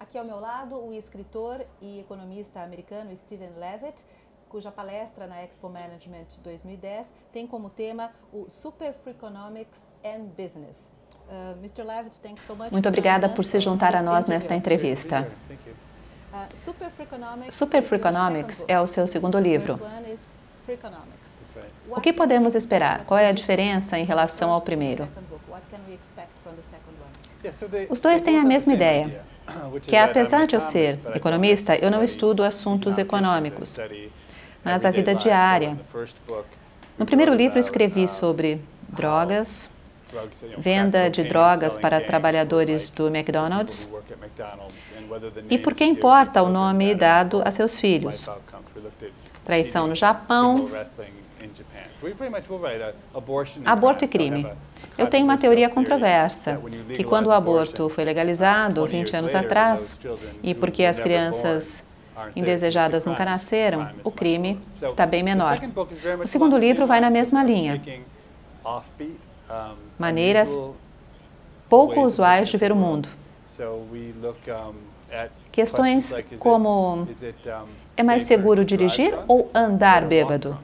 Aqui ao meu lado, o escritor e economista americano Steven Levitt, cuja palestra na Expo Management 2010 tem como tema o Super Freakonomics and Business. Muito obrigada por se juntar a nós nesta entrevista. Super Freakonomics é o seu segundo livro. O que podemos esperar? Qual é a diferença em relação ao primeiro? Os dois têm a mesma ideia, que é, apesar de eu ser economista, eu não estudo assuntos econômicos, mas a vida diária. No primeiro livro escrevi sobre drogas, venda de drogas para trabalhadores do McDonald's e por que importa o nome dado a seus filhos. Traição no Japão, aborto e crime. Eu tenho uma teoria controversa, que quando o aborto foi legalizado 20 anos atrás, e porque as crianças indesejadas nunca nasceram, o crime está bem menor. O segundo livro vai na mesma linha. Maneiras pouco usuais de ver o mundo. Questões como: é mais seguro dirigir ou andar bêbado?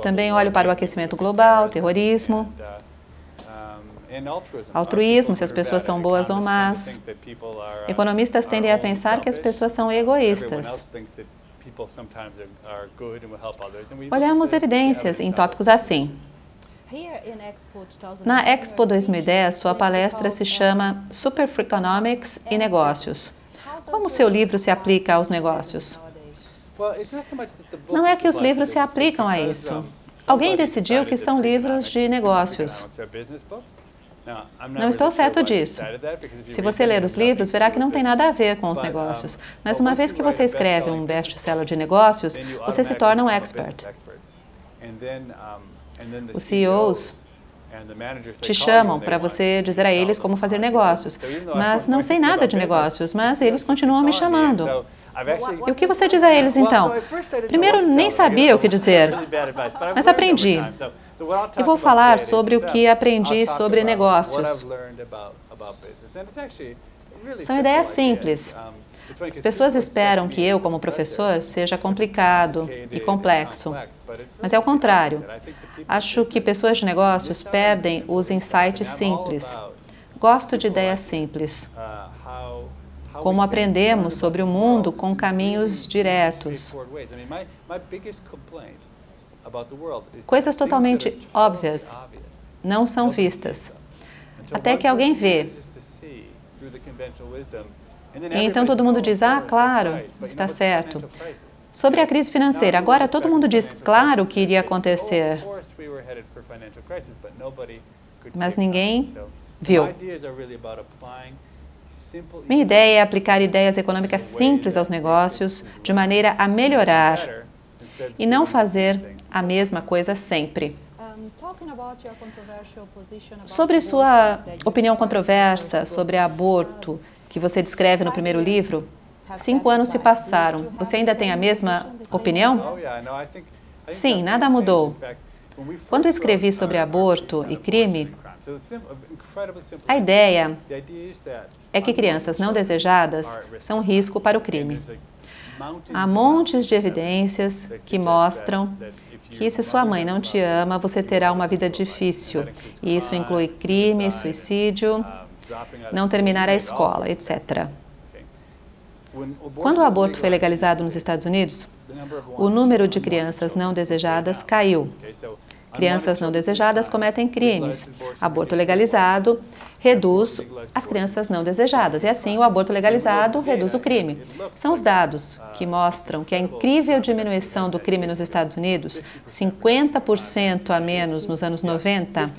Também olho para o aquecimento global, terrorismo, altruísmo, se as pessoas são boas ou más. Economistas tendem a pensar que as pessoas são egoístas. Olhamos evidências em tópicos assim. Na Expo 2010, sua palestra se chama Super Freakonomics e Negócios. Como seu livro se aplica aos negócios? Não é que os livros se aplicam a isso. Alguém decidiu que são livros de negócios. Não estou certo disso. Se você ler os livros, verá que não tem nada a ver com os negócios. Mas uma vez que você escreve um best-seller de negócios, você se torna um expert. Os CEOs te chamam para você dizer a eles como fazer negócios. Mas não sei nada de negócios, mas eles continuam me chamando. E o que você diz a eles, então? Primeiro, nem sabia o que dizer, mas aprendi. E vou falar sobre o que aprendi sobre negócios. São ideias simples. As pessoas esperam que eu, como professor, seja complicado e complexo. Mas é o contrário. Acho que pessoas de negócios perdem os insights simples. Gosto de ideias simples. Como aprendemos sobre o mundo com caminhos diretos. Coisas totalmente óbvias não são vistas, até que alguém vê. E então todo mundo diz, ah, claro, está certo. Sobre a crise financeira, agora todo mundo diz, claro que iria acontecer. Mas ninguém viu. Minha ideia é aplicar ideias econômicas simples aos negócios, de maneira a melhorar e não fazer a mesma coisa sempre. Sobre sua opinião controversa sobre aborto, que você descreve no primeiro livro, 5 anos se passaram. Você ainda tem a mesma opinião? Sim, nada mudou. Quando eu escrevi sobre aborto e crime, a ideia é que crianças não desejadas são um risco para o crime. Há montes de evidências que mostram que se sua mãe não te ama, você terá uma vida difícil. E isso inclui crime, suicídio, não terminar a escola, etc. Quando o aborto foi legalizado nos Estados Unidos, o número de crianças não desejadas caiu. Crianças não desejadas cometem crimes. Aborto legalizado reduz as crianças não desejadas. E assim, o aborto legalizado reduz o crime. São os dados que mostram que a incrível diminuição do crime nos Estados Unidos, 50% a menos nos anos 90,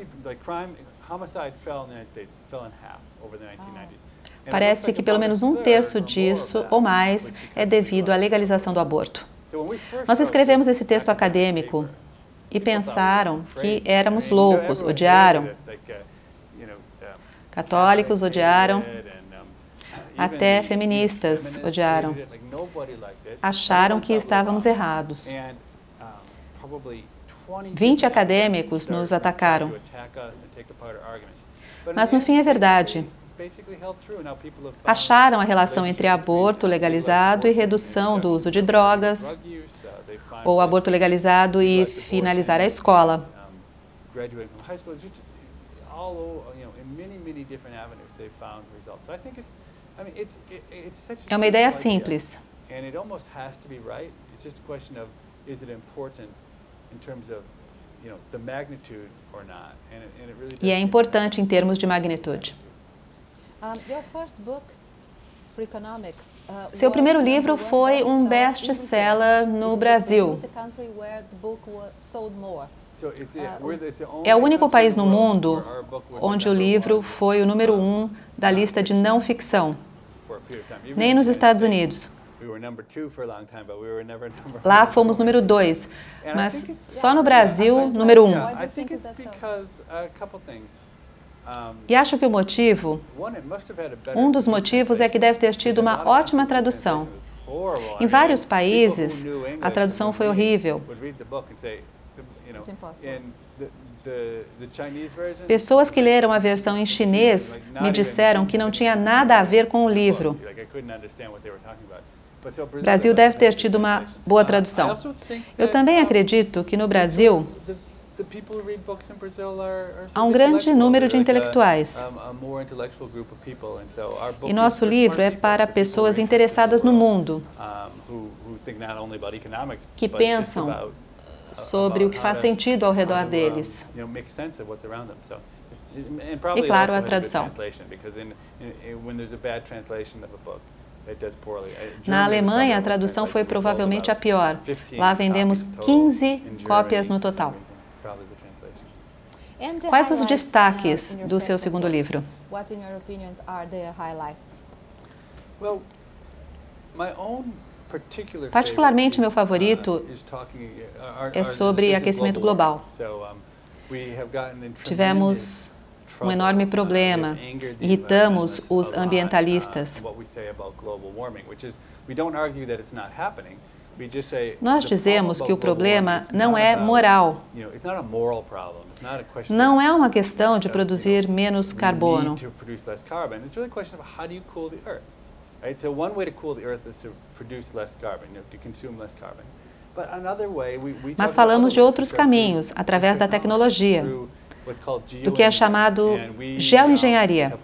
parece que pelo menos 1/3 disso ou mais é devido à legalização do aborto. Nós escrevemos esse texto acadêmico e pensaram que éramos loucos, odiaram. Católicos odiaram, até feministas odiaram. Acharam que estávamos errados. 20 acadêmicos nos atacaram. Mas no fim é verdade. acharam a relação entre aborto legalizado e redução do uso de drogas, ou aborto legalizado e finalizar a escola. É uma ideia simples. E é importante em termos de magnitude. Seu primeiro livro foi um best-seller no Brasil. É o único país no mundo onde o livro foi o número 1 da lista de não ficção. Nem nos Estados Unidos. Lá fomos número 2, mas só no Brasil, número 1. E acho que o motivo, um dos motivos é que deve ter tido uma ótima tradução. Em vários países, a tradução foi horrível. Pessoas que leram a versão em chinês me disseram que não tinha nada a ver com o livro. O Brasil deve ter tido uma boa tradução. Eu também acredito que no Brasil há um grande número de intelectuais. E nosso livro é para pessoas interessadas no mundo, que pensam sobre o que faz sentido ao redor deles. E, claro, a tradução. Na Alemanha, a tradução foi provavelmente a pior. Lá vendemos 15 cópias no total. Quais os destaques do seu segundo livro? Particularmente, meu favorito é sobre aquecimento global. Tivemos um enorme problema, irritamos os ambientalistas. Nós dizemos que o problema não é moral. Não é uma questão de produzir menos carbono. Mas falamos de outros caminhos, através da tecnologia, do que é chamado geoengenharia.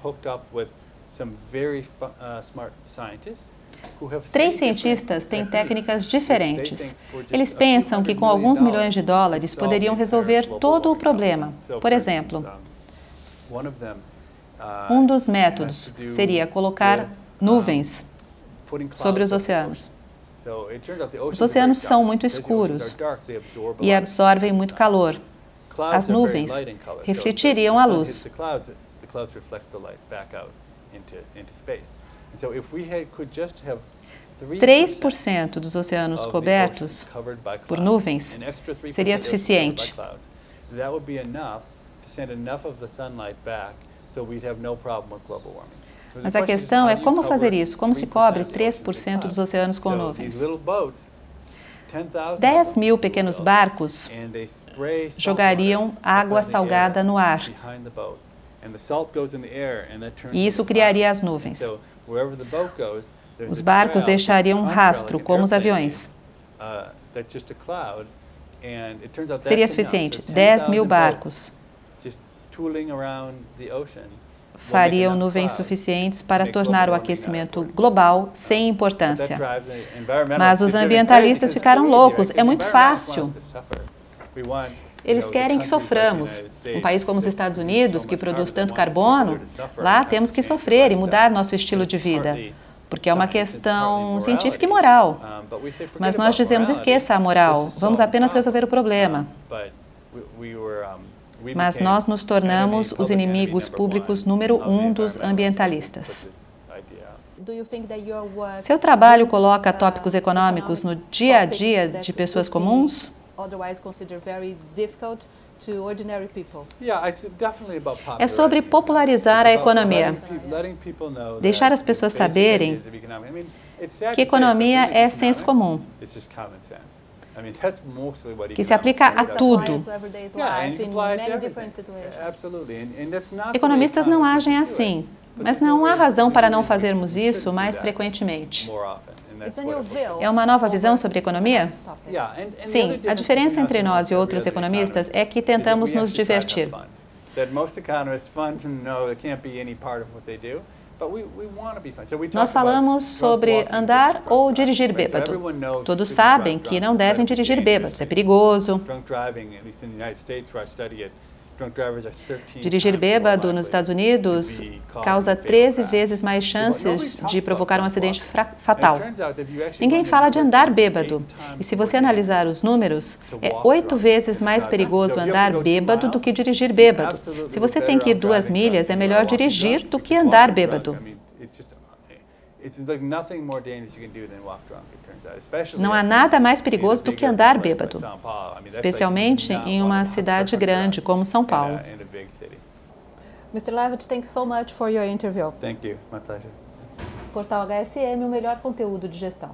3 cientistas têm técnicas diferentes. Eles pensam que com alguns milhões de dólares poderiam resolver todo o problema. Por exemplo, um dos métodos seria colocar nuvens sobre os oceanos. Os oceanos são muito escuros e absorvem muito calor. As nuvens refletiriam a luz. 3% dos oceanos cobertos por nuvens seria suficiente. Mas a questão é como fazer isso, como se cobre 3% dos oceanos com nuvens. 10 mil pequenos barcos jogariam água salgada no ar. E isso criaria as nuvens. Os barcos deixariam um rastro, como os aviões. Seria suficiente. 10 mil barcos fariam nuvens suficientes para tornar o aquecimento global sem importância. Mas os ambientalistas ficaram loucos. É muito fácil. Eles querem que soframos. Um país como os Estados Unidos, que produz tanto carbono, lá temos que sofrer e mudar nosso estilo de vida, porque é uma questão científica e moral. Mas nós dizemos, esqueça a moral, vamos apenas resolver o problema. Mas nós nos tornamos os inimigos públicos número 1 dos ambientalistas. Seu trabalho coloca tópicos econômicos no dia a dia de pessoas comuns? É sobre popularizar a economia. Deixar as pessoas saberem que economia é senso comum, que se aplica a tudo. Economistas não agem assim. Mas não há razão para não fazermos isso mais frequentemente. É uma nova visão sobre economia? Sim, a diferença entre nós e outros economistas é que tentamos nos divertir. Nós falamos sobre andar ou dirigir bêbado. Todos sabem que não devem dirigir bêbados, é perigoso. Dirigir bêbado nos Estados Unidos causa 13 vezes mais chances de provocar um acidente fatal. Ninguém fala de andar bêbado. E se você analisar os números, é 8 vezes mais perigoso andar bêbado do que dirigir bêbado. Se você tem que ir 2 milhas, é melhor dirigir do que andar bêbado. Não há nada mais perigoso do que andar bêbado, especialmente em uma cidade grande como São Paulo. Mr. Levitt, thank you so much for your interview. Thank you. My pleasure. Portal HSM, o melhor conteúdo de gestão.